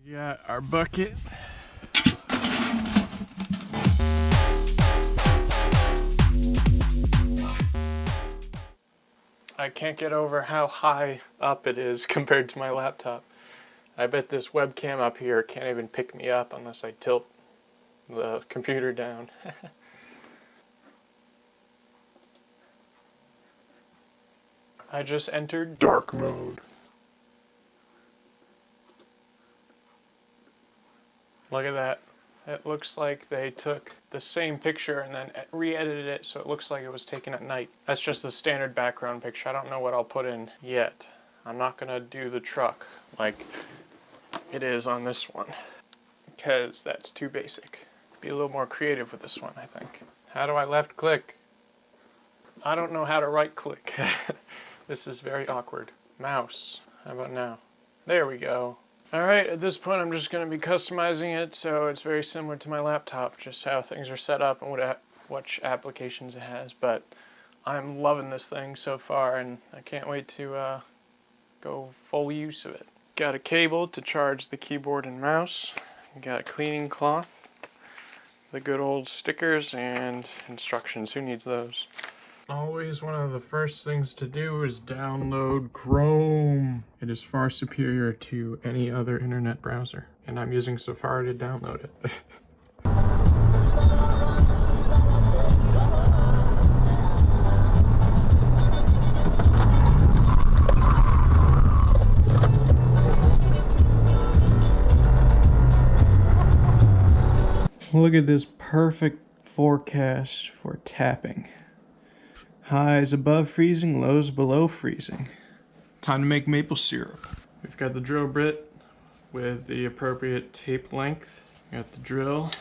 We got our bucket. I can't get over how high up it is compared to my laptop. I bet this webcam up here can't even pick me up unless I tilt the computer down. I just entered dark mode. Look at that. It looks like they took the same picture and then re-edited it so it looks like it was taken at night. That's just the standard background picture. I don't know what I'll put in yet. I'm not gonna do the truck like it is on this one because that's too basic. Be a little more creative with this one, I think. How do I left click? I don't know how to right click. This is very awkward. Mouse. How about now? There we go. Alright, at this point I'm just going to be customizing it so it's very similar to my laptop, just how things are set up and which applications it has, but I'm loving this thing so far and I can't wait to go full use of it. Got a cable to charge the keyboard and mouse, got a cleaning cloth, the good old stickers and instructions. Who needs those? Always one of the first things to do is download Chrome. It is far superior to any other internet browser, and I'm using Safari to download it. Look at this perfect forecast for tapping. Highs above freezing, lows below freezing. Time to make maple syrup. We've got the drill bit with the appropriate tape length. Got the drill.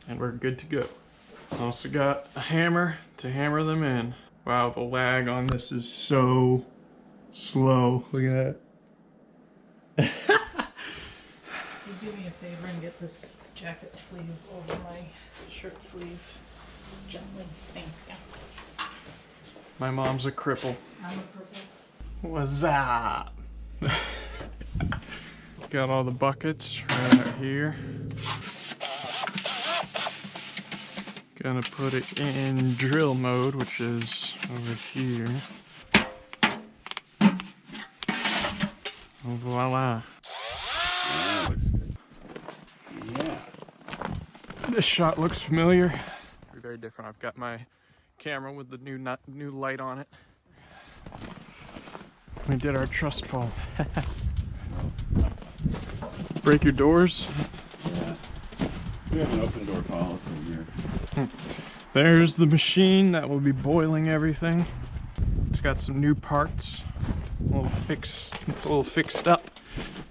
And we're good to go. Also got a hammer to hammer them in. Wow, the lag on this is so slow. Look at that. Do me a favor and get this jacket sleeve over my shirt sleeve gently. Thank you. My mom's a cripple. I'm a cripple. What's up? Got all the buckets right out here. Gonna put it in drill mode, which is over here. Voila. Yeah. This shot looks familiar. Very different. I've got my camera with the new light on it. We did our trust fall. Break your doors. Yeah. We have an open door policy here. There's the machine that will be boiling everything. It's got some new parts. It's a little fixed up.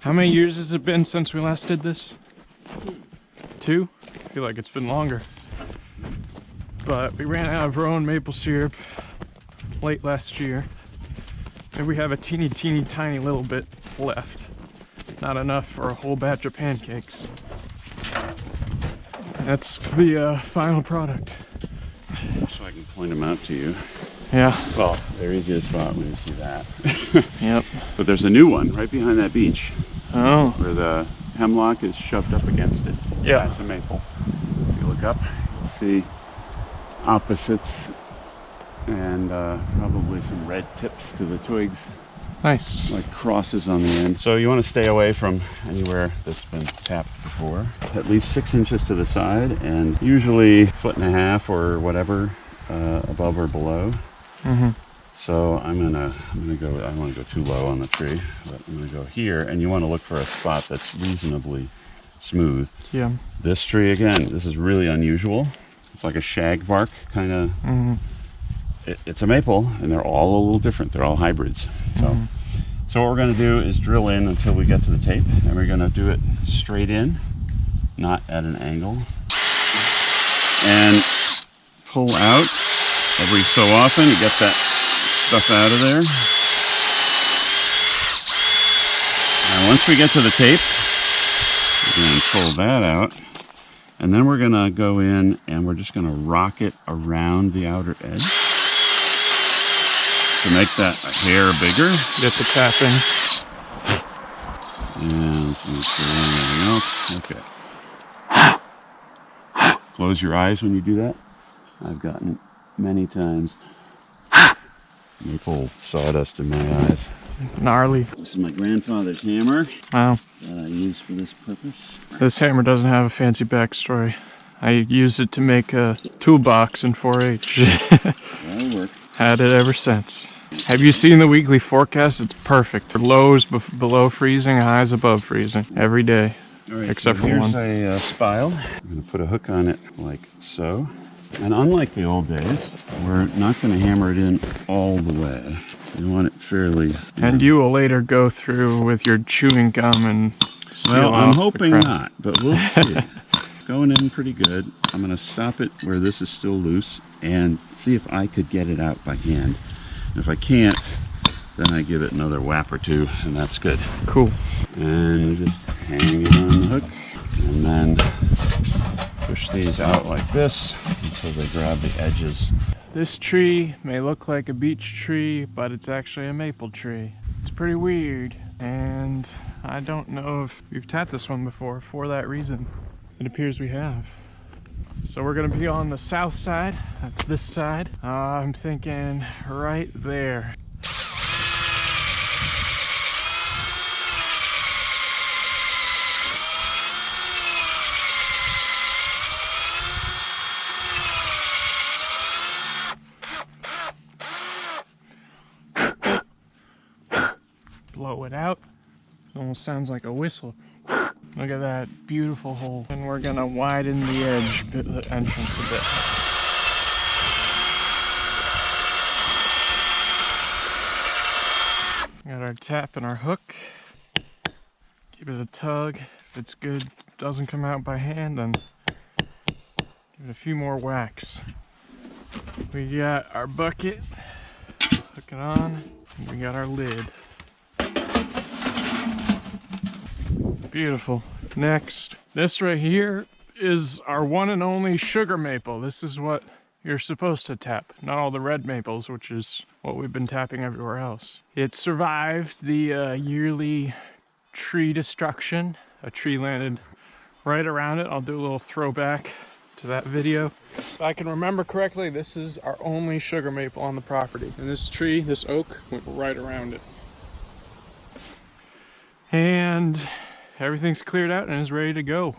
How many years has it been since we last did this? 2? I feel like it's been longer. But we ran out of our own maple syrup late last year. And we have a teeny tiny little bit left. Not enough for a whole batch of pancakes. That's the final product. So I can point them out to you. Yeah. Well, they're easy to spot when you see that. Yep. But there's a new one right behind that beech. Oh. Where the hemlock is shoved up against it. Yeah. That's a maple. If you look up, you'll see opposites and probably some red tips to the twigs. Nice. Like crosses on the end. So you want to stay away from anywhere that's been tapped before. At least 6 inches to the side and usually 1.5 feet or whatever above or below. Mm-hmm. So I'm gonna go, I don't want to go too low on the tree, but I'm gonna go here, and you want to look for a spot that's reasonably smooth. Yeah. This tree, again, this is really unusual. It's like a shagbark kind of. Mm-hmm. It's a maple, and they're all a little different. They're all hybrids. So, so what we're gonna do is drill in until we get to the tape, and we're gonna do it straight in, not at an angle, and pull out every so often to get that stuff out of there. And once we get to the tape, we're going to pull that out, and then we're going to go in and we're just going to rock it around the outer edge. to make that hair bigger. Get the tapping. And let's make sure anything else. Okay. Close your eyes when you do that. I've gotten many times maple sawdust in my eyes. Gnarly. This is my grandfather's hammer Wow. that I use for this purpose. This hammer doesn't have a fancy backstory. I used it to make a toolbox in 4-H. That'll work. Had it ever since. Have you seen the weekly forecast? It's perfect. Lows below freezing, highs above freezing every day. All right, Except so for here's one. a spile. I'm going to put a hook on it like so. And unlike the old days, we're not going to hammer it in all the way. We want it fairly... And you will later go through with your chewing gum and seal Well, I'm off the hoping crap. not, but we'll see. Going in pretty good. I'm going to stop it where this is still loose and see if I could get it out by hand. And if I can't, then I give it another whap or two, and that's good. Cool. And just hang it on the hook, and then push these out like this until they grab the edges. This tree may look like a beech tree, but it's actually a maple tree. It's pretty weird, and I don't know if we've tapped this one before for that reason. It appears we have. So we're gonna be on the south side. That's this side. I'm thinking right there. Blow it out. It almost sounds like a whistle. Look at that beautiful hole. And we're gonna widen the edge, the entrance a bit. Got our tap and our hook. Give it a tug. If it's good, doesn't come out by hand, then give it a few more whacks. We got our bucket. Hook it on. And we got our lid. Beautiful. Next, this right here is our one and only sugar maple. This is what you're supposed to tap, not all the red maples, which is what we've been tapping everywhere else. It survived the yearly tree destruction. A tree landed right around it. I'll do a little throwback to that video. If I can remember correctly, this is our only sugar maple on the property. And this tree, this oak, went right around it. And everything's cleared out and is ready to go.